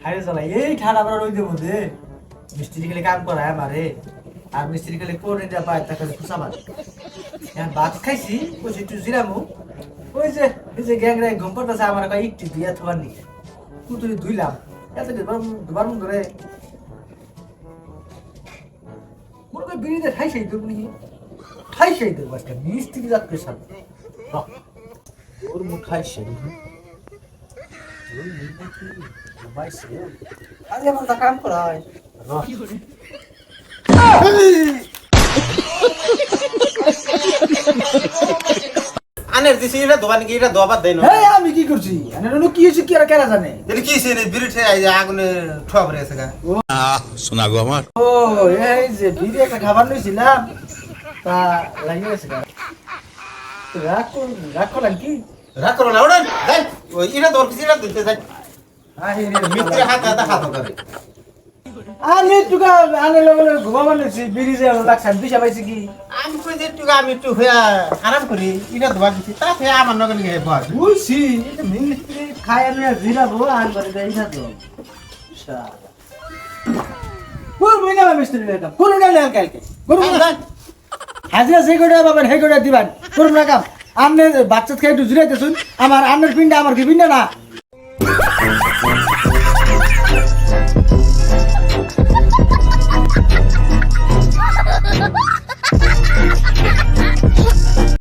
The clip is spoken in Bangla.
হাইরে চালা এই ঠাডা বড় রইদের মধ্যে মিস্ত্রি খেলে কাম করায় আমারে আর মিস্ত্রি খেলে করে দেয়া পায় তার কাছে খুশা মারে এখন ভাত খাইছি বসে একটু জিরামু ওই যে এই যে গ্যাংরা ঘুম পড়তেছে আমার কয় একটু দিয়া থবার নি কুতুরি ধুইলাম এত দুবার মন করে মনে করে বিড়িতে ঠাইসাই দেব নি ঠাইসাই দেব আজকে মিস্ত্রি যাচ্ছে সামনে ওর মুখ ঠাইসাই আজ এমন তা কাম করা হয় আনের দিছি এটা দোবান কি এটা দোবাদ দেন এই আমি কি করছি আনের কি হইছে কি আর কেরা জানে এটা কি সে বিরিটে আগুনে ঠোয়া পড়ে আছে গা শোনা গো আমার ও এই যে বিড়ি একটা খাবার লইছিলাম তা লাগিয়ে গেছে রাখো নাকি রাখ করো না ওড়া যাই ওই এটা দোর কিছু এটা দিতে যাই মিত্রে হাত করে আনে টুকা আনে লগলে ঘুমাবার লইছি বিড়ি যে রাখছেন দিশা পাইছি কি আমি কই যে একটু আমি একটু হইয়া আরাম করি এটা দোবা দিছি তা ফে আমার নগন গিয়ে বস বুঝছি এটা মিস্ত্রি খায় আমি জিরাবো আর করে দেই না তো শালা কোন মহিনা মিস্ত্রি লেখা কোন না লেখা কালকে করুন না হাজিরা যে কোটা পাবেন সেই কোটা দিবেন করুন না কাম আমনে বাচ্চা খাই একটু জুড়াইতেছুন আমার আন্নের পিন্ডা আমার কি পিন্ডা না